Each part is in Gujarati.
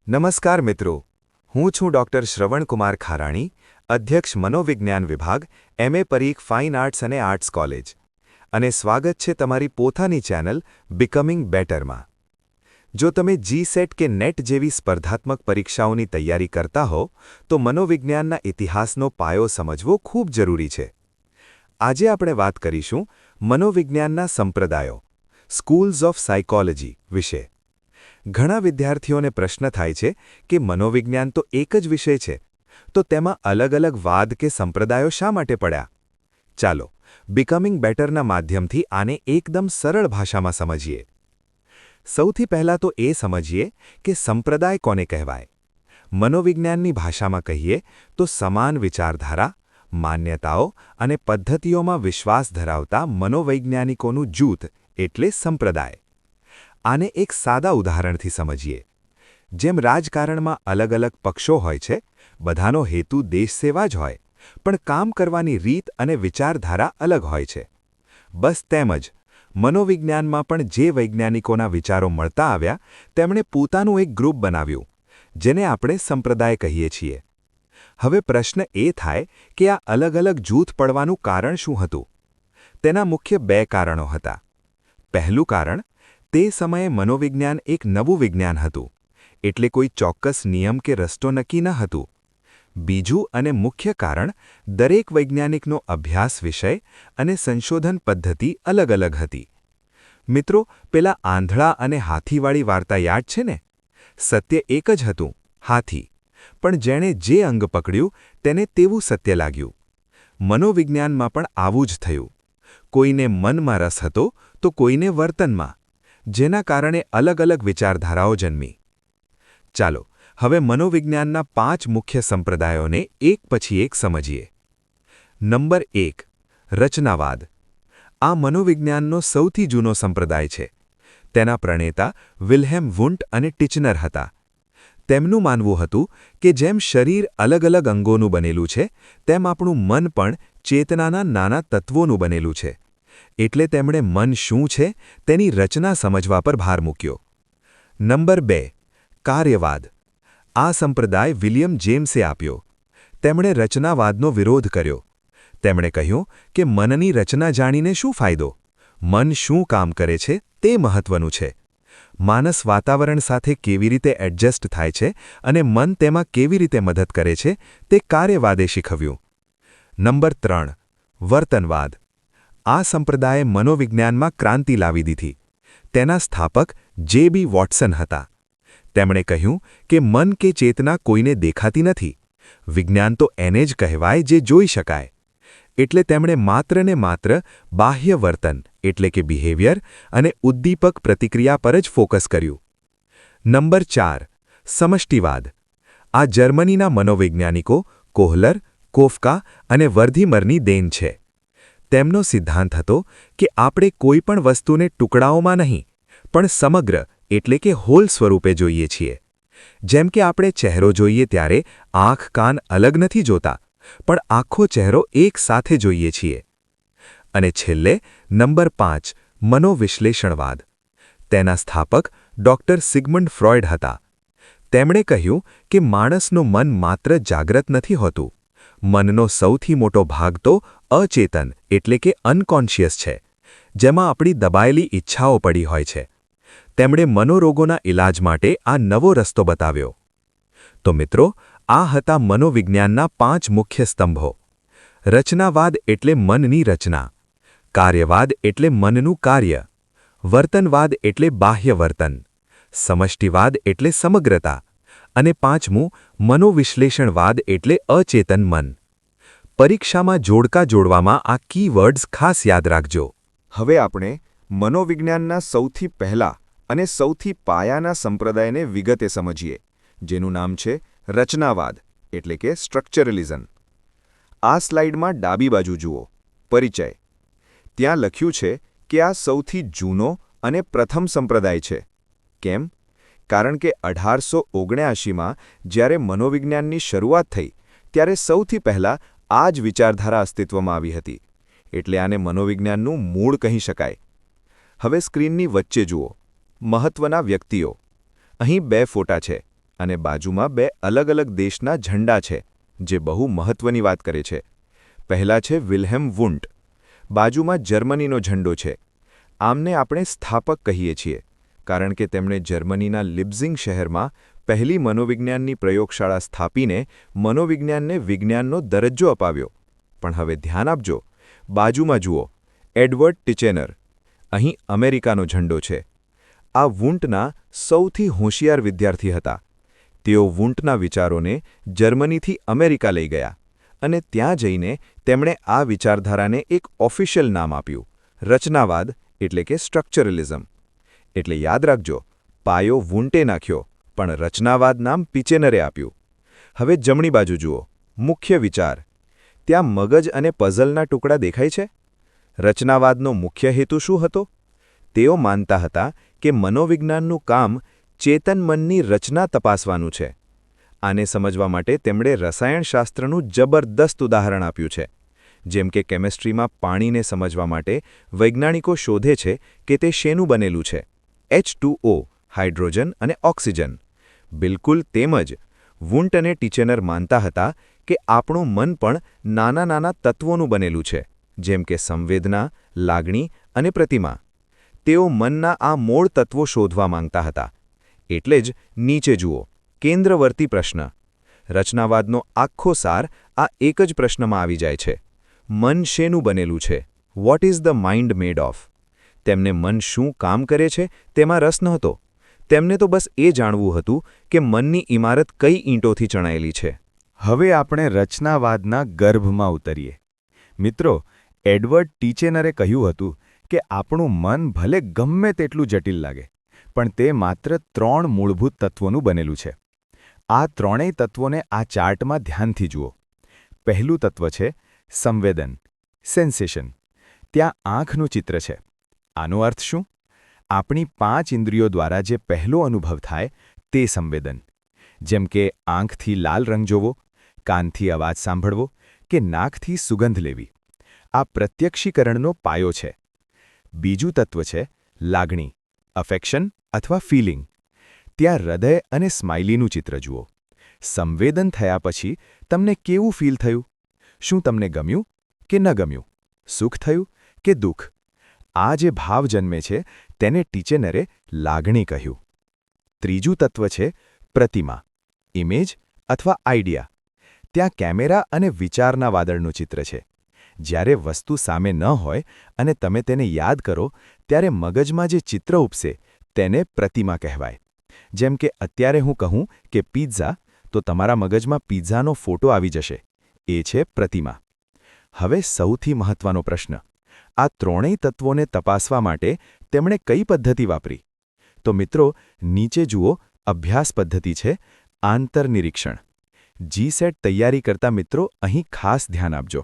નમસ્કાર મિત્રો, હું છું ડૉક્ટર શ્રવણકુમાર ખારાણી, અધ્યક્ષ મનોવિજ્ઞાન વિભાગ, MA પરીખ ફાઇન આર્ટ્સ અને આર્ટ્સ કોલેજ, અને સ્વાગત છે તમારી પોતાની ચેનલ બિકમિંગ બેટરમાં. જો તમે GSET કે NET જેવી સ્પર્ધાત્મક પરીક્ષાઓની તૈયારી કરતા હો તો મનોવિજ્ઞાનના ઇતિહાસનો પાયો સમજવો ખૂબ જરૂરી છે. આજે આપણે વાત કરીશું મનોવિજ્ઞાનના સંપ્રદાયો, સ્કૂલ્સ ઓફ સાયકોલોજી વિશે. ઘણા વિદ્યાર્થીઓને પ્રશ્ન થાય છે કે મનોવિજ્ઞાન તો એક જ વિષય છે, તો તેમાં અલગ અલગ વાદ કે સંપ્રદાયો શા માટે પડ્યા? ચાલો, બિકમિંગ બેટરના માધ્યમથી આને એકદમ સરળ ભાષામાં સમજીએ. સૌથી પહેલાં તો એ સમજીએ કે સંપ્રદાય કોને કહેવાય. મનોવિજ્ઞાનની ભાષામાં કહીએ તો સમાન વિચારધારા, માન્યતાઓ અને પદ્ધતિઓમાં વિશ્વાસ ધરાવતા મનોવૈજ્ઞાનિકોનું જૂથ એટલે સંપ્રદાય. આને એક સાદા ઉદાહરણથી સમજીએ. જેમ રાજકારણમાં અલગ અલગ પક્ષો હોય છે, બધાનો હેતુ દેશસેવા જ હોય, પણ કામ કરવાની રીત અને વિચારધારા અલગ હોય છે. બસ તેમ જ મનોવિજ્ઞાનમાં પણ જે વૈજ્ઞાનિકોના વિચારો મળતા આવ્યા તેમણે પોતાનું એક ગ્રુપ બનાવ્યું, જેને આપણે સંપ્રદાય કહીએ છીએ. હવે પ્રશ્ન એ થાય કે આ અલગ અલગ જૂથ પડવાનું કારણ શું હતું? તેના મુખ્ય બે કારણો હતા. પહેલું કારણ, તે સમયે મનોવિજ્ઞાન એક નવું વિજ્ઞાન હતું, એટલે કોઈ ચોક્કસ નિયમ કે રસ્તો નક્કી ન હતું. બીજું અને મુખ્ય કારણ, દરેક વૈજ્ઞાનિકનો અભ્યાસ વિષય અને સંશોધન પદ્ધતિ અલગ અલગ હતી. મિત્રો, પેલા આંધળા અને હાથીવાળી વાર્તા યાદ છે ને? સત્ય એક જ હતું, હાથી. પણ જેણે જે અંગ પકડ્યું તેને તેવું સત્ય લાગ્યું. મનોવિજ્ઞાનમાં પણ આવું જ થયું. કોઈને મનમાં રસ હતો તો કોઈને વર્તનમાં, જેના કારણે અલગ અલગ વિચારધારાઓ જન્મી. ચાલો, હવે મનોવિજ્ઞાનના 5 મુખ્ય સંપ્રદાયોને એક પછી એક સમજીએ. નંબર 1, રચનાવાદ. આ મનોવિજ્ઞાનનો સૌથી જૂનો સંપ્રદાય છે. તેના પ્રણેતા વિલ્હેમ વુન્ટ અને ટિચનર હતા. તેમનું માનવું હતું કે જેમ શરીર અલગ અલગ અંગોનું બનેલું છે, તેમ આપણું મન પણ ચેતનાના નાના તત્વોનું બનેલું છે. એટલે તેમણે મન શું છે તેની રચના સમજવા પર ભાર મૂક્યો. નંબર 2, કાર્યવાદ. આ સંપ્રદાય વિલિયમ જેમ્સે આપ્યો. તેમણે રચનાવાદનો વિરોધ કર્યો. તેમણે કહ્યું કે મનની રચના જાણીને શું ફાયદો? મન શું કામ કરે છે તે મહત્વનું છે. માનસ વાતાવરણ સાથે કેવી રીતે એડજસ્ટ થાય છે અને મન તેમાં કેવી રીતે મદદ કરે છે તે કાર્યવાદે શીખવ્યું. નંબર 3, વર્તનવાદ. આ સંપ્રદાયે મનોવિજ્ઞાનમાં ક્રાંતિ લાવી દીધી. તેના સ્થાપક J.B. વોટસન હતા. તેમણે કહ્યું કે મન કે ચેતના કોઈને દેખાતી નથી. વિજ્ઞાન તો એને જ કહેવાય જે જોઈ શકાય. એટલે તેમણે માત્ર ને માત્ર બાહ્ય વર્તન એટલે કે બિહેવિયર અને ઉદ્દીપક પ્રતિક્રિયા પર જ ફોકસ કર્યું. નંબર 4, સમષ્ટિવાદ. આ જર્મનીના મનોવૈજ્ઞાનિકો કોહલર, કોફકા અને વર્ધીમરની દેન છે. તેમનો સિદ્ધાંત હતો કે આપણે કોઈ પણ વસ્તુને ટુકડાઓમાં નહીં, પણ સમગ્ર એટલે કે હોલ સ્વરૂપે જોઈએ છીએ. જેમ કે આપણે ચહેરો જોઈએ ત્યારે આંખ કાન અલગ નથી જોતા, પણ આખો ચહેરો એક સાથે જોઈએ છીએ. અને છેલ્લે નંબર 5, મનોવિશ્લેષણવાદ. તેના સ્થાપક ડૉક્ટર સિગમન્ડ ફ્રોઇડ હતા. તેમણે કહ્યું કે માણસનું મન માત્ર જાગ્રત નથી હોતું. મનનો સૌથી મોટો ભાગ તો અચેતન એટલે કે અનકોન્શિયસ છે, જેમાં આપણી દબાયેલી ઈચ્છાઓ પડી હોય છે. તેમણે મનોરોગોના ઇલાજ માટે આ નવો રસ્તો બતાવ્યો. તો મિત્રો, આ હતા મનોવિજ્ઞાનના 5 મુખ્ય સ્તંભો. રચનાવાદ એટલે મનની રચના, કાર્યવાદ એટલે મનનું કાર્ય, વર્તનવાદ એટલે બાહ્ય વર્તન, સમષ્ટિવાદ એટલે સમગ્રતા, અને 5મું, મનોવિશ્લેષણવાદ એટલે અચેતન મન. પરીક્ષામાં જોડકા જોડવામાં આ કીવર્ડ્સ ખાસ યાદ રાખજો. હવે આપણે મનોવિજ્ઞાનના સૌથી પહેલા અને સૌથી પાયાના સંપ્રદાયને વિગતે સમજીએ, જેનું નામ છે રચનાવાદ એટલે કે સ્ટ્રક્ચરલિઝમ. આ સ્લાઇડમાં ડાબી બાજુ જુઓ, પરિચય. ત્યાં લખ્યું છે કે આ સૌથી જૂનો અને પ્રથમ સંપ્રદાય છે. કેમ? કારણ કે 1879માં જ્યારે મનોવિજ્ઞાનની શરૂઆત થઈ ત્યારે સૌથી પહેલાં આ જ વિચારધારા અસ્તિત્વમાં આવી હતી. એટલે આને મનોવિજ્ઞાનનું મૂળ કહી શકાય. હવે સ્ક્રીનની વચ્ચે જુઓ, મહત્વના વ્યક્તિઓ. અહીં 2 ફોટા છે, અને બાજુમાં બે અલગ અલગ દેશના ઝંડા છે જે બહુ મહત્વની વાત કરે છે. પહેલા છે વિલ્હેમ વુન્ટ. બાજુમાં જર્મનીનો ઝંડો છે. આમને આપણે સ્થાપક કહીએ છીએ કારણ કે તેમણે જર્મનીના લિપ્ઝિંગ શહેરમાં પહેલી મનોવિજ્ઞાનની પ્રયોગશાળા સ્થાપીને મનોવિજ્ઞાનને વિજ્ઞાનનો દરજ્જો અપાવ્યો. પણ હવે ધ્યાન આપજો, બાજુમાં જુઓ, એડવર્ડ ટિચેનર. અહીં અમેરિકાનો ઝંડો છે. આ વુન્ટના સૌથી હોશિયાર વિદ્યાર્થી હતા. તેઓ વુન્ટના વિચારોને જર્મનીથી અમેરિકા લઈ ગયા અને ત્યાં જઈને તેમણે આ વિચારધારાને એક ઓફિશિયલ નામ આપ્યું, રચનાવાદ, એટલે કે સ્ટ્રક્ચરલિઝમ. એટલે યાદ રાખજો, પાયો વુન્ટે નાખ્યો, પણ રચનાવાદ નામ પિચેનરે આપ્યું. હવે જમણી બાજુ જુઓ, મુખ્ય વિચાર. ત્યાં મગજ અને પઝલના ટુકડા દેખાય છે. રચનાવાદનો મુખ્ય હેતુ શું હતો? તેઓ માનતા હતા કે મનોવિજ્ઞાનનું કામ ચેતન મનની રચના તપાસવાનું છે. આને સમજવા માટે તેમણે રસાયણશાસ્ત્રનું જબરદસ્ત ઉદાહરણ આપ્યું છે. જેમ કે કેમિસ્ટ્રીમાં પાણીને સમજવા માટે વૈજ્ઞાનિકો શોધે છે કે તે શેનું બનેલું છે, H2O, હાઇડ્રોજન અને ઓક્સિજન. બિલકુલ તેમ જ વુન્ટ અને ટિચેનર માનતા હતા કે આપણું મન પણ નાના નાના તત્વોનું બનેલું છે, જેમ કે સંવેદના, લાગણી અને પ્રતિમા. તેઓ મનના આ મૂળ તત્વો શોધવા માંગતા હતા. એટલે જ નીચે જુઓ, કેન્દ્રવર્તી પ્રશ્ન. રચનાવાદનો આખો સાર આ એક જ પ્રશ્નમાં આવી જાય છે. મન શેનું બનેલું છે? What is the mind made of? તેમને મન શું કામ કરે છે તેમાં રસ નહોતો. તેમને તો બસ એ જાણવું હતું કે મનની ઇમારત કઈ ઈંટોથી ચણાયેલી છે. હવે આપણે રચનાવાદના ગર્ભમાં ઉતરીએ. મિત્રો, એડવર્ડ ટિચેનરે કહ્યું હતું કે આપણું મન ભલે ગમે તેટલું જટિલ લાગે, પણ તે માત્ર 3 મૂળભૂત તત્વોનું બનેલું છે. આ ત્રણેય તત્વોને આ ચાર્ટમાં ધ્યાનથી જુઓ. પહેલું તત્વ છે સંવેદન, સેન્સેશન. ત્યાં આંખનું ચિત્ર છે. આનો અર્થ શું? આપણી 5 ઇન્દ્રિયો દ્વારા જે પહેલો અનુભવ થાય તે સંવેદન. જેમ કે આંખથી લાલ રંગ જોવો, કાનથી અવાજ સાંભળવો કે નાકથી સુગંધ લેવી. આ પ્રત્યક્ષીકરણનો પાયો છે. બીજું તત્વ છે લાગણી, અફેક્શન અથવા ફીલિંગ. ત્યાં હૃદય અને સ્માઇલીનું ચિત્ર જુઓ. સંવેદન થયા પછી તમને કેવું ફીલ થયું? શું તમને ગમ્યું કે ન ગમ્યું? સુખ થયું કે દુઃખ? આ જે ભાવ જન્મે છે તેને ટિચેનરે લાગણી કહ્યું. ત્રીજું તત્વ છે પ્રતિમા, ઇમેજ અથવા આઈડિયા. ત્યાં કેમેરા અને વિચારના વાદળનું ચિત્ર છે. જ્યારે વસ્તુ સામે ન હોય અને તમે તેને યાદ કરો ત્યારે મગજમાં જે ચિત્ર ઉપસે તેને પ્રતિમા કહેવાય. જેમ કે અત્યારે હું કહું કે પિઝા, તો તમારા મગજમાં પિઝાનો ફોટો આવી જશે. એ છે પ્રતિમા. હવે સૌથી મહત્વનો પ્રશ્ન. આ ત્રણેય તત્વોને તપાસવા માટે તેમણે કઈ પદ્ધતિ વાપરી? તો મિત્રો, નીચે જુઓ, અભ્યાસ પદ્ધતિ છે આંતરનિરીક્ષણ. GSET તૈયારી કરતા મિત્રો અહીં ખાસ ધ્યાન આપજો.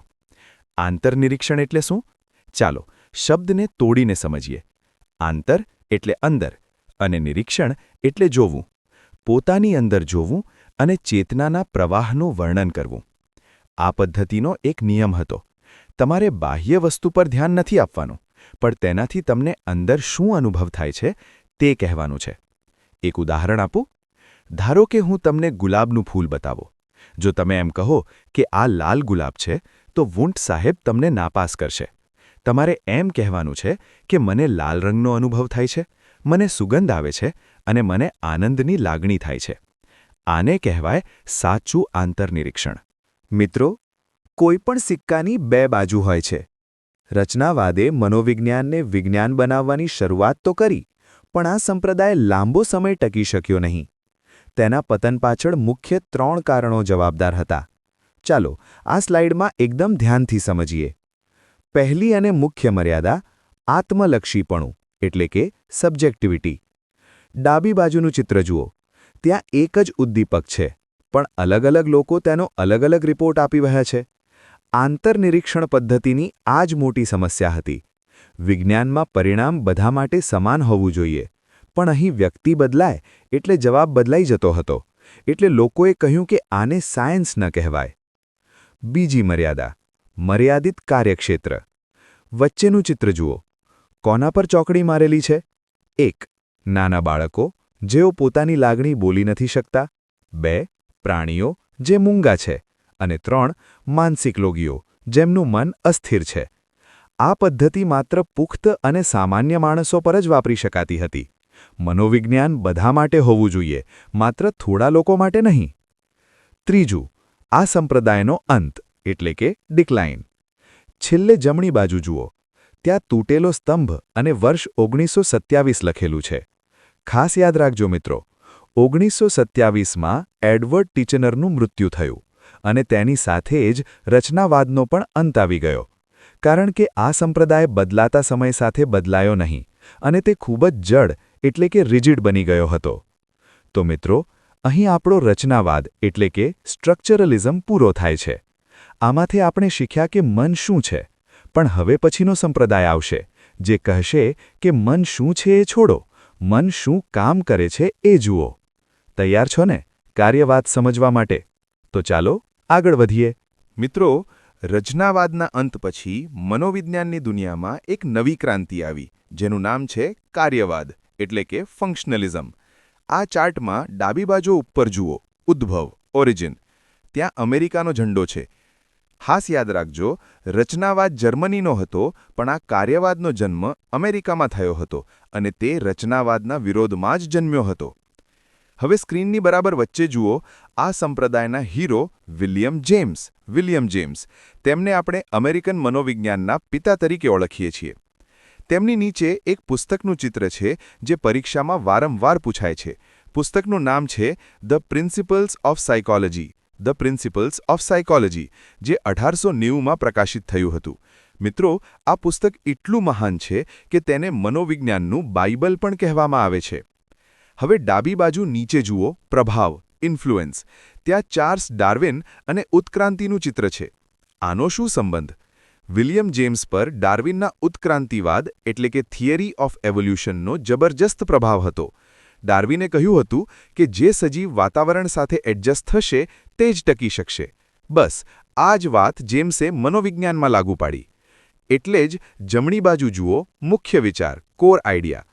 આંતરનિરીક્ષણ એટલે શું? ચાલો શબ્દને તોડીને સમજીએ. આંતર એટલે અંદર અને નિરીક્ષણ એટલે જોવું. પોતાની અંદર જોવું અને ચેતનાના પ્રવાહનું વર્ણન કરવું. આ પદ્ધતિનો એક નિયમ હતો. તમારે બાહ્ય વસ્તુ પર ધ્યાન નથી આપવાનું, પણ તેનાથી તમને અંદર શું અનુભવ થાય છે તે કહેવાનું છે. એક ઉદાહરણ આપું? ધારો કે હું તમને ગુલાબનું ફૂલ બતાવો. જો તમે એમ કહો કે આ લાલ ગુલાબ છે, તો વુન્ટ સાહેબ તમને નાપાસ કરશે. તમારે એમ કહેવાનું છે કે મને લાલ રંગનો અનુભવ થાય છે, મને સુગંધ આવે છે અને મને આનંદની લાગણી થાય છે. આને કહેવાય સાચું આંતરનિરીક્ષણ. મિત્રો, કોઈપણ સિક્કાની 2 બાજુ હોય છે. રચનાવાદે મનોવિજ્ઞાનને વિજ્ઞાન બનાવવાની શરૂઆત તો કરી, પણ આ સંપ્રદાય લાંબો સમય ટકી શક્યો નહીં. તેના પતન પાછળ મુખ્ય 3 કારણો જવાબદાર હતા. ચાલો આ સ્લાઇડમાં એકદમ ધ્યાનથી સમજીએ. પહેલી અને મુખ્ય મર્યાદા આત્મલક્ષીપણું, એટલે કે સબ્જેક્ટિવિટી. ડાબી બાજુનું ચિત્ર જુઓ. ત્યાં એક જ ઉદ્દીપક છે, પણ અલગ અલગ લોકો તેનો અલગ અલગ રિપોર્ટ આપી રહ્યા છે. આંતરનિરીક્ષણ પદ્ધતિની આ જ મોટી સમસ્યા હતી. વિજ્ઞાનમાં પરિણામ બધા માટે સમાન હોવું જોઈએ, પણ અહીં વ્યક્તિ બદલાય એટલે જવાબ બદલાઈ જતો હતો. એટલે લોકોએ કહ્યું કે આને સાયન્સ ન કહેવાય. બીજી મર્યાદા મર્યાદિત કાર્યક્ષેત્ર. વચ્ચેનું ચિત્ર જુઓ. કોના પર ચોકડી મારેલી છે? 1. નાના બાળકો, જેઓ પોતાની લાગણી બોલી નથી શકતા. 2 પ્રાણીઓ જે મૂંગા છે અને 3 માનસિક રોગીઓ જેમનું મન અસ્થિર છે. આ પદ્ધતિ માત્ર પુખ્ત અને સામાન્ય માણસો પર જ વાપરી શકાતી હતી. મનોવિજ્ઞાન બધા માટે હોવું જોઈએ, માત્ર થોડા લોકો માટે નહીં. ત્રીજું, આ સંપ્રદાયનો અંત એટલે કે ડિક્લાઇન. છેલ્લે જમણી બાજુ જુઓ. ત્યાં તૂટેલો સ્તંભ અને વર્ષ 1927 લખેલું છે. ખાસ યાદ રાખજો મિત્રો, 1927માં એડવર્ડ ટીચનરનું મૃત્યુ થયું અને તેની સાથે જ રચનાવાદનો પણ અંત આવી ગયો. કારણ કે આ સંપ્રદાય બદલાતા સમય સાથે બદલાયો નહીં અને તે ખૂબ જ જડ એટલે કે રિજિડ બની ગયો હતો. તો મિત્રો, અહીં આપણો રચનાવાદ એટલે કે સ્ટ્રક્ચરલિઝમ પૂરો થાય છે. આમાંથી આપણે શીખ્યા કે મન શું છે, પણ હવે પછીનો સંપ્રદાય આવશે જે કહેશે કે મન શું છે એ છોડો, મન શું કામ કરે છે એ જુઓ. તૈયાર છો ને કાર્યવાદ સમજવા માટે? તો ચાલો આગળ વધીએ. મિત્રો, રચનાવાદના અંત પછી મનોવિજ્ઞાનની દુનિયામાં એક નવી ક્રાંતિ આવી, જેનું નામ છે કાર્યવાદ એટલે કે ફંક્શનલિઝમ. આ ચાર્ટમાં ડાબી બાજુ ઉપર જુઓ, ઉદ્ભવ, ઓરિજિન. ત્યાં અમેરિકાનો ઝંડો છે. ખાસ યાદ રાખજો, રચનાવાદ જર્મનીનો હતો, પણ આ કાર્યવાદનો જન્મ અમેરિકામાં થયો હતો અને તે રચનાવાદના વિરોધમાં જ જન્મ્યો હતો. હવે સ્ક્રીનની બરાબર વચ્ચે જુઓ, આ સંપ્રદાયના હીરો વિલિયમ જેમ્સ. તેમને આપણે અમેરિકન મનોવિજ્ઞાનના પિતા તરીકે ઓળખીએ છીએ. તેમની નીચે એક પુસ્તકનું ચિત્ર છે જે પરીક્ષામાં વારંવાર પૂછાય છે. પુસ્તકનું નામ છે ધ પ્રિન્સિપલ્સ ઓફ સાયકોલોજી, જે 1890માં પ્રકાશિત થયું હતું. મિત્રો, આ પુસ્તક એટલું મહાન છે કે તેને મનોવિજ્ઞાનનું બાઇબલ પણ કહેવામાં આવે છે. હવે ડાબી બાજુ નીચે જુઓ, પ્રભાવ, ઇન્ફ્લુએન્સ. ત્યાં ચાર્લ્સ ડાર્વિન અને ઉત્ક્રાંતિનું ચિત્ર છે. આનો શું સંબંધ? વિલિયમ જેમ્સ પર ડાર્વિનના ઉત્ક્રાંતિવાદ એટલે કે થિયરી ઓફ એવોલ્યુશનનો જબરજસ્ત પ્રભાવ હતો. ડાર્વિને કહ્યું હતું કે જે સજીવ વાતાવરણ સાથે એડજસ્ટ થશે તે જ ટકી શકશે. બસ આ જ વાત જેમ્સે મનોવિજ્ઞાનમાં લાગુ પાડી. એટલે જ જમણી બાજુ જુઓ, મુખ્ય વિચાર, કોર આઈડિયા.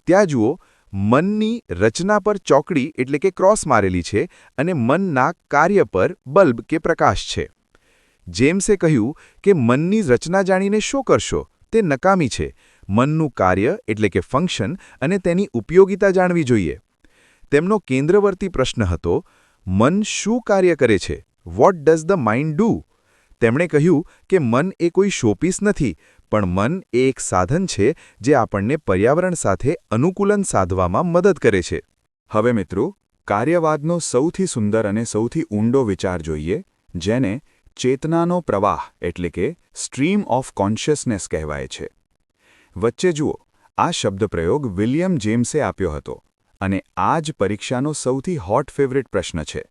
ત્યાં જુઓ, મનની રચના પર ચોકડી એટલે કે ક્રોસ મારેલી છે અને મનના કાર્ય પર બલ્બ કે પ્રકાશ છે. જેમ્સે કહ્યું કે મનની રચના જાણીને શું કરશો, તે નકામી છે. મનનું કાર્ય એટલે કે ફંક્શન અને તેની ઉપયોગિતા જાણવી જોઈએ. તેમનો કેન્દ્રવર્તી પ્રશ્ન હતો, મન શું કાર્ય કરે છે? What does the mind do? તેમણે કહ્યું કે મન એ કોઈ શોપીસ નથી, પણ મન એ એક સાધન છે જે આપણને પર્યાવરણ સાથે અનુકૂલન સાધવામાં મદદ કરે છે. હવે મિત્રો, કાર્યવાદનો સૌથી સુંદર અને સૌથી ઊંડો વિચાર જોઈએ, જેને ચેતનાનો પ્રવાહ એટલે કે સ્ટ્રીમ ઓફ કોન્શિયસનેસ કહેવાય છે. વચ્ચે જુઓ, આ શબ્દપ્રયોગ વિલિયમ જેમ્સે આપ્યો હતો અને આ જ પરીક્ષાનો સૌથી હોટ ફેવરિટ પ્રશ્ન છે.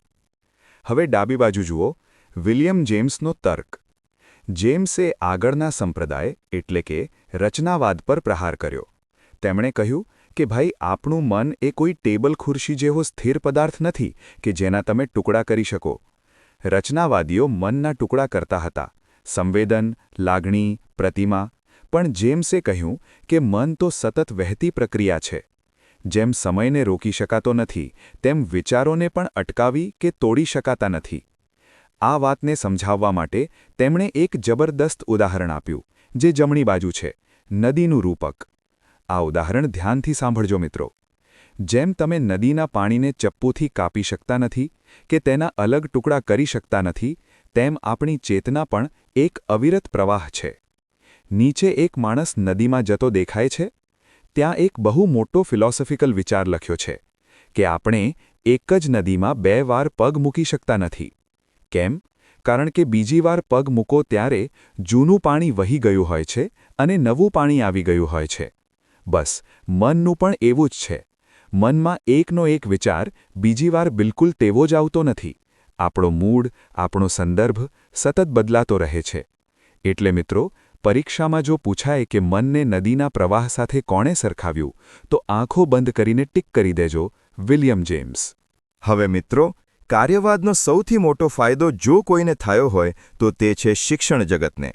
હવે ડાબી બાજુ જુઓ, વિલિયમ જેમ્સનો તર્ક. જેમ્સે આગળના સંપ્રદાય એટલે કે રચનાવાદ પર પ્રહાર કર્યો. તેમણે કહ્યું કે ભાઈ, આપણું મન એ કોઈ ટેબલ ખુરશી જેવો સ્થિર પદાર્થ નથી કે જેના તમે ટુકડા કરી શકો. રચનાવાદીઓ મનના ટુકડા કરતા હતા, સંવેદન, લાગણી, પ્રતિમા. પણ જેમ્સે કહ્યું કે મન તો સતત વહેતી પ્રક્રિયા છે. જેમ સમયને રોકી શકાતો નથી, તેમ વિચારોને પણ અટકાવી કે તોડી શકાતા નથી. આ વાતને સમજાવવા માટે તેમણે એક જબરદસ્ત ઉદાહરણ આપ્યું, જે જમણી બાજુ છે, નદીનું રૂપક. આ ઉદાહરણ ધ્યાનથી સાંભળજો મિત્રો. જેમ તમે નદીના પાણીને ચપ્પુથી કાપી શકતા નથી કે તેના અલગ ટુકડા કરી શકતા નથી, તેમ આપણી ચેતના પણ એક અવિરત પ્રવાહ છે. નીચે એક માણસ નદીમાં જતો દેખાય છે. ત્યાં એક બહુ મોટો ફિલોસોફિકલ વિચાર લખ્યો છે કે આપણે એક જ નદીમાં 2 વાર પગ મૂકી શકતા નથી. કેમ? કારણ કે બીજી વાર પગ મૂકો ત્યારે જૂનું પાણી વહી ગયું હોય છે અને નવું પાણી આવી ગયું હોય છે. બસ મનનું પણ એવું જ છે. મનમાં એકનો એક વિચાર બીજી વાર બિલકુલ તેવો જ આવતો નથી. આપણો મૂડ, આપણો સંદર્ભ સતત બદલાતો રહે છે. એટલે મિત્રો, પરીક્ષામાં જો પૂછાય કે મનને નદીના પ્રવાહ સાથે કોણે સરખાવ્યું, તો આંખો બંધ કરીને ટિક કરી દેજો, વિલિયમ જેમ્સ. હવે મિત્રો, કાર્યવાદનો સૌથી મોટો ફાયદો જો કોઈને થયો હોય તો તે છે શિક્ષણ જગતને.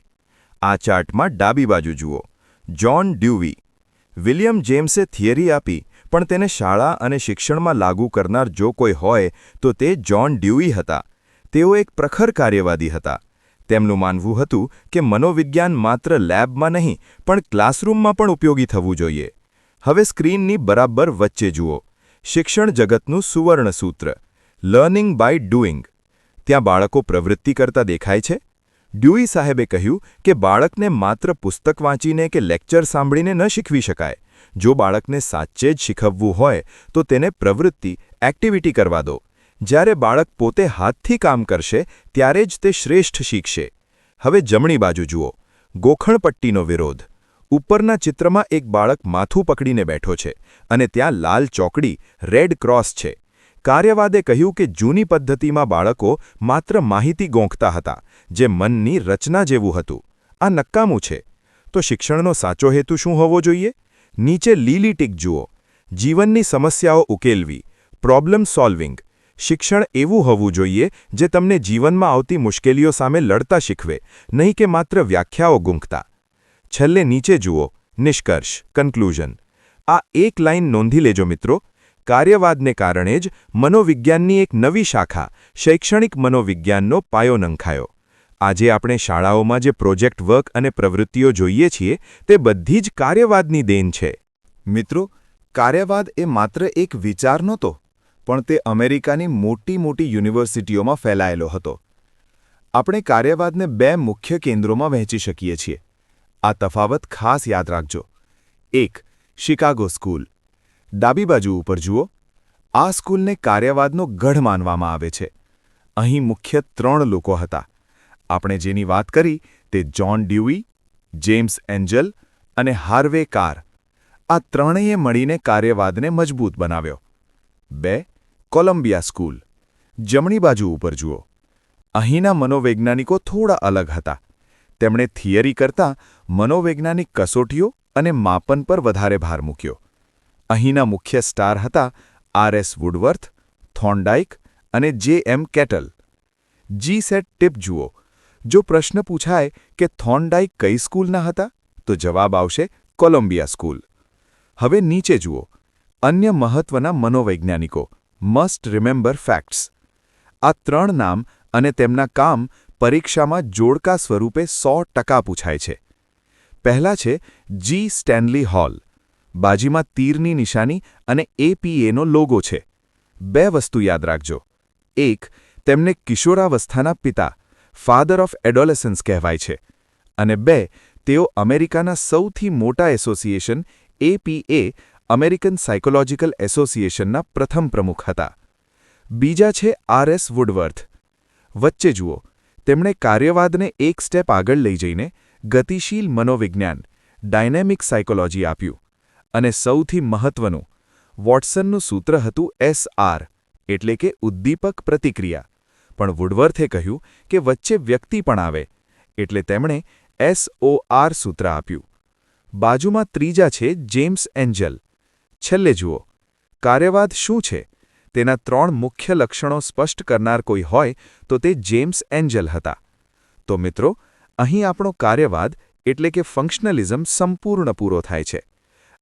આ ચાર્ટમાં ડાબી બાજુ જુઓ, જ્હોન ડ્યુવી. વિલિયમ જેમ્સે થિયરી આપી, પણ તેને શાળા અને શિક્ષણમાં લાગુ કરનાર જો કોઈ હોય તો તે જ્હોન ડ્યુઈ હતા. તેઓ એક પ્રખર કાર્યવાદી હતા. તેમનું માનવું હતું કે મનોવિજ્ઞાન માત્ર લેબમાં નહીં પણ ક્લાસરૂમમાં પણ ઉપયોગી થવું જોઈએ. હવે સ્ક્રીનની બરાબર વચ્ચે જુઓ. શિક્ષણ જગતનું સુવર્ણ સૂત્ર, લર્નિંગ બાય ડુઇંગ. ત્યાં બાળકો પ્રવૃત્તિ કરતા દેખાય છે? ડ્યુઈ સાહેબે કહ્યું કે બાળકને માત્ર પુસ્તક વાંચીને કે લેક્ચર સાંભળીને ન શીખવી શકાય. જો બાળકને સાચે જ શીખવવું હોય તો તેને પ્રવૃત્તિ, એક્ટિવિટી કરવા દો. જ્યારે બાળક પોતે હાથથી કામ કરશે ત્યારે જ તે શ્રેષ્ઠ શીખશે. હવે જમણી બાજુ જુઓ. ગોખણપટ્ટીનો વિરોધ. ઉપરના ચિત્રમાં એક બાળક માથું પકડીને બેઠો છે અને ત્યાં લાલ ચોકડી, રેડ ક્રોસ છે. કાર્યવાદે કહ્યું કે જૂની પદ્ધતિમાં બાળકો માત્ર માહિતી ગોંખતા હતા, જે મનની રચના જેવું હતું. આ નક્કામું છે. તો શિક્ષણનો સાચો હેતુ શું હોવો જોઈએ? નીચે લીલી ટીક જુઓ. જીવનની સમસ્યાઓ ઉકેલવી, પ્રોબ્લેમ સોલ્વિંગ. શિક્ષણ એવું હોવું જોઈએ જે તમને જીવનમાં આવતી મુશ્કેલીઓ સામે લડતા શીખવે, નહીં કે માત્ર વ્યાખ્યાઓ ગૂંખતા. છેલ્લે નીચે જુઓ. નિષ્કર્ષ, કન્ક્લુઝન. આ એક લાઇન નોંધી લેજો મિત્રો. કાર્યવાદને કારણે જ મનોવિજ્ઞાનની એક નવી શાખા, શૈક્ષણિક મનોવિજ્ઞાનનો પાયો નંખાયો. આજે આપણે શાળાઓમાં જે પ્રોજેક્ટ વર્ક અને પ્રવૃત્તિઓ જોઈએ છીએ તે બધી જ કાર્યવાદની દેન છે. મિત્રો, કાર્યવાદ એ માત્ર એક વિચાર નહોતો, પણ તે અમેરિકાની મોટી મોટી યુનિવર્સિટીઓમાં ફેલાયેલો હતો. આપણે કાર્યવાદને બે મુખ્ય કેન્દ્રોમાં વહેંચી શકીએ છીએ. આ તફાવત ખાસ યાદ રાખજો. 1. Chicago school. ડાબી બાજુ ઉપર જુઓ. આ સ્કૂલને કાર્યવાદનો ગઢ માનવામાં આવે છે. અહીં મુખ્ય 3 લોકો હતા. આપણે જેની વાત કરી તે જ્હોન ડ્યુઈ, જેમ્સ એન્જલ અને હાર્વે કાર. આ ત્રણેય મળીને કાર્યવાદને મજબૂત બનાવ્યો. 2. Columbia school. જમણી બાજુ ઉપર જુઓ. અહીંના મનોવૈજ્ઞાનિકો થોડા અલગ હતા. તેમણે થિયરી કરતાં મનોવૈજ્ઞાનિક કસોટીઓ અને માપન પર વધારે ભાર મૂક્યો. અહીંના મુખ્ય સ્ટાર હતા આર.એસ. વુડવર્થ, થોર્નડાઇક અને જે.એમ. કેટલ. જી-સેટ ટીપ જુઓ. જો પ્રશ્ન પૂછાય કે થોર્નડાઇક કઈ સ્કૂલના હતા, તો જવાબ આવશે કોલંબિયા સ્કૂલ. હવે નીચે જુઓ. અન્ય મહત્વના મનોવૈજ્ઞાનિકો. Must remember facts. આ 3 નામ અને તેમના કામ પરીક્ષામાં જોડકા સ્વરૂપે 100% પૂછાય છે. પહેલા છે જી. Stanley hall. બાજીમાં તીરની નિશાની અને APAનો લોગો છે. 2 વસ્તુ યાદ રાખજો. 1. તેમને કિશોરાવસ્થાના પિતા, ફાધર ઓફ એડોલેસન્સ કહેવાય છે. અને 2. તેઓ અમેરિકાના સૌથી મોટા એસોસિએશન APA, અમેરિકન સાયકોલોજીકલ એસોસિએશનના પ્રથમ પ્રમુખ હતા. બીજા છે આર.એસ. વુડવર્થ. વચ્ચે જુઓ. તેમણે કાર્યવાદને એક સ્ટેપ આગળ લઈ જઈને ગતિશીલ મનોવિજ્ઞાન, ડાયનેમિક સાયકોલોજી આપ્યું. અને સૌથી મહત્વનું, વોટસનનું સૂત્ર હતું SR, એટલે કે ઉદ્દીપક પ્રતિક્રિયા. પણ વુડવર્થે કહ્યું કે વચ્ચે વ્યક્તિ પણ આવે, એટલે તેમણે SOR સૂત્ર આપ્યું. બાજુમાં ત્રીજા છે જેમ્સ એન્જલ. છેલ્લે જુઓ. કાર્યવાદ શું છે? તેના 3 મુખ્ય લક્ષણો સ્પષ્ટ કરનાર કોઈ હોય તો તે જેમ્સ એન્જલ હતા. તો મિત્રો, અહીં આપણો કાર્યવાદ એટલે કે ફંક્શનલિઝમ સંપૂર્ણ પૂરો થાય છે.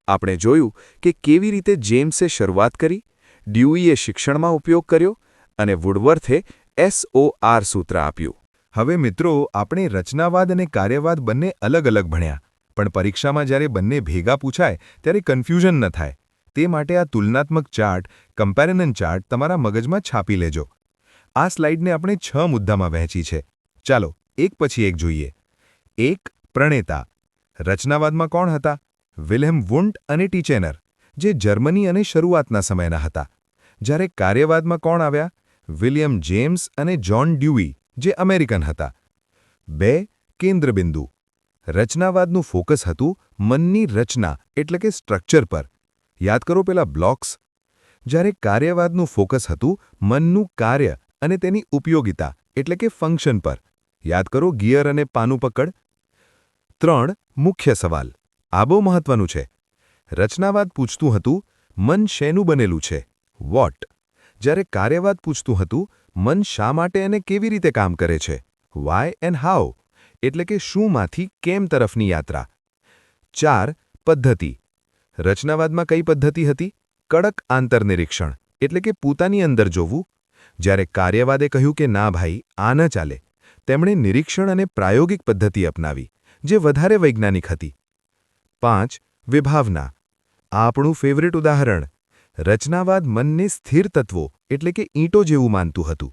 આપણે જોયું કે કેવી રીતે જેમ્સે શરૂઆત કરી, ડ્યુઈએ શિક્ષણમાં ઉપયોગ કર્યો અને વુડવર્થે SOR સૂત્ર આપ્યું. હવે મિત્રો, આપણે રચનાવાદ અને કાર્યવાદ બંને અલગ અલગ ભણ્યા, પણ પરીક્ષામાં જ્યારે બંને ભેગા પૂછાય ત્યારે કન્ફ્યુઝન ન થાય. તે માટે આ તુલનાત્મક ચાર્ટ, કમ્પેરિઝન ચાર્ટ તમારા મગજમાં છાપી લેજો. આ સ્લાઇડને આપણે 6 મુદ્દામાં વહેંચી છે. ચાલો એક પછી એક જોઈએ. 1. પ્રણેતા. રચનાવાદમાં કોણ હતા? વિલ્હેમ વુન્ટ અને ટીચેનર, જે જર્મની અને શરૂઆતના સમયના હતા. જ્યારે કાર્યવાદમાં કોણ આવ્યા? વિલિયમ જેમ્સ અને જ્હોન ડ્યુઈ, જે અમેરિકન હતા. 2. કેન્દ્રબિંદુ. રચનાવાદનું ફોકસ હતું મનની રચના એટલે કે સ્ટ્રક્ચર પર. યાદ કરો પેલા બ્લોક્સ. જ્યારે કાર્યવાદનું ફોકસ હતું મનનું કાર્ય અને તેની ઉપયોગિતા એટલે કે ફંક્શન પર. યાદ કરો ગિયર અને પાનું પકડ. 3. મુખ્ય સવાલ. આ બહુ મહત્વનું છે. રચનાવાદ પૂછતું હતું મન શેનું બનેલું છે? વોટ. જ્યારે કાર્યવાદ પૂછતું હતું મન શા માટે અને કેવી રીતે કામ કરે છે? વાય એન્ડ હાઉ, એટલે કે શુંમાંથી કેમ તરફની યાત્રા. 4. પદ્ધતિ. રચનાવાદમાં કઈ પદ્ધતિ હતી? કડક આંતરનિરીક્ષણ એટલે કે પોતાની અંદર જોવું, જ્યારે કાર્યવાદે કહ્યું કે ના ભાઈ આ ન ચાલે, તેમણે નિરીક્ષણ અને પ્રાયોગિક પદ્ધતિ અપનાવી, જે વધારે વૈજ્ઞાનિક હતી. 5. વિભાવના. આ આપણું ફેવરિટ ઉદાહરણ. રચનાવાદ મનને સ્થિર તત્વો એટલે કે ઈંટો જેવું માનતું હતું,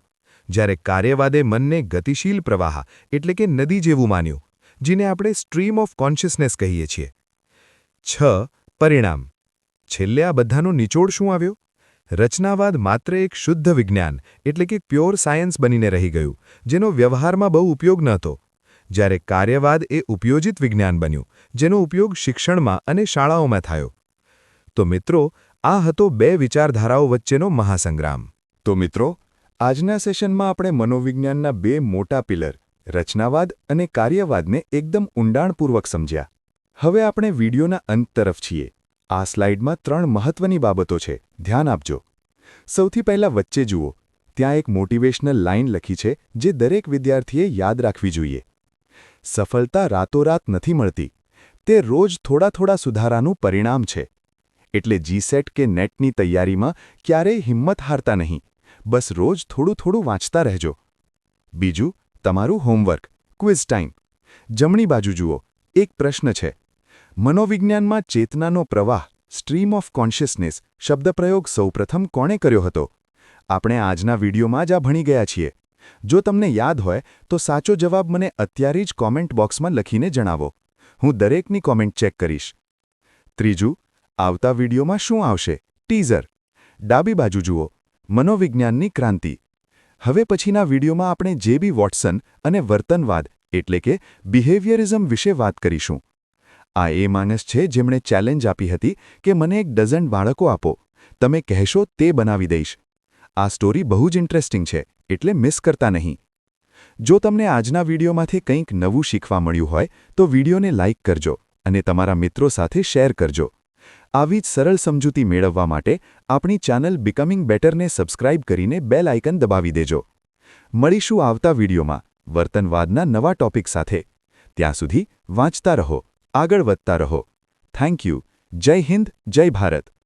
જ્યારે કાર્યવાદે મનને ગતિશીલ પ્રવાહ એટલે કે નદી જેવું માન્યું, જેને આપણે સ્ટ્રીમ ઓફ કોન્શિયસનેસ કહીએ છીએ. 6. પરિણામ. છેલ્લે આ બધાનો નિચોડ શું આવ્યો? રચનાવાદ માત્ર એક શુદ્ધ વિજ્ઞાન એટલે કે પ્યોર સાયન્સ બનીને રહી ગયું, જેનો વ્યવહારમાં બહુ ઉપયોગ ન હતો, જ્યારે કાર્યવાદ એ ઉપયોજિત વિજ્ઞાન બન્યું, જેનો ઉપયોગ શિક્ષણમાં અને શાળાઓમાં થયો. તો મિત્રો, આ હતો બે વિચારધારાઓ વચ્ચેનો મહાસંગ્રામ. તો મિત્રો, આજના સેશનમાં આપણે મનોવિજ્ઞાનના બે મોટા પિલર રચનાવાદ અને કાર્યવાદને એકદમ ઊંડાણપૂર્વક સમજ્યા. હવે આપણે વિડીયોના અંત તરફ છીએ. આ સ્લાઇડમાં 3 મહત્વની બાબતો છે, ધ્યાન આપજો. સૌથી પહેલાં વચ્ચે જુઓ, ત્યાં એક મોટિવેશનલ લાઇન લખી છે જે દરેક વિદ્યાર્થીએ યાદ રાખવી જોઈએ. સફળતા રાતોરાત નથી મળતી, તે રોજ થોડા સુધારાનું પરિણામ છે. એટલે જીસેટ કે નેટની તૈયારીમાં ક્યારેય હિંમત હારતા નહીં, બસ રોજ થોડું વાંચતા રહેજો. બીજું, તમારું હોમવર્ક, ક્વિઝ ટાઈમ. જમણી બાજુ જુઓ, એક પ્રશ્ન છે. મનોવિજ્ઞાનમાં ચેતનાનો પ્રવાહ, સ્ટ્રીમ ઓફ કોન્શિયસનેસ શબ્દપ્રયોગ સૌપ્રથમ કોણે કર્યો હતો? આપણે આજના વિડીયોમાં જ આ ભણી ગયા છીએ. જો તમને યાદ હોય તો સાચો જવાબ મને અત્યારે જ કોમેન્ટ બોક્સમાં લખીને જણાવો. હું દરેકની કોમેન્ટ ચેક કરીશ. ત્રીજું, આવતા વિડીયોમાં શું આવશે? ટીઝર. ડાબી બાજુ જુઓ, મનોવિજ્ઞાનની ક્રાંતિ. હવે પછીના વિડીયોમાં આપણે જે બી વોટસન અને વર્તનવાદ એટલે કે બિહેવિયરિઝમ વિશે વાત કરીશું. આ એ માણસ છે જેમણે ચેલેન્જ આપી હતી કે મને એક ડઝન બાળકો આપો, તમે કહેશો તે બનાવી દઈશ. આ સ્ટોરી બહુ જ ઇન્ટરેસ્ટિંગ છે, એટલે મિસ કરતા નહીં. જો તમને આજના વિડીયોમાંથી કંઈક નવું શીખવા મળ્યું હોય તો વિડીયોને લાઇક કરજો અને તમારા મિત્રો સાથે શેર કરજો. આવી જ સરળ સમજૂતી મેળવવા માટે આપણી ચેનલ બીકમિંગ બેટરને સબસ્ક્રાઇબ કરીને બેલ આઇકન દબાવી દેજો. મળીશું આવતા વિડીયોમાં વર્તનવાદના નવા ટોપિક સાથે. ત્યાં સુધી વાંચતા રહો, આગળ વધતા રહો. Thank you. જય હિન્દ, જય ભારત.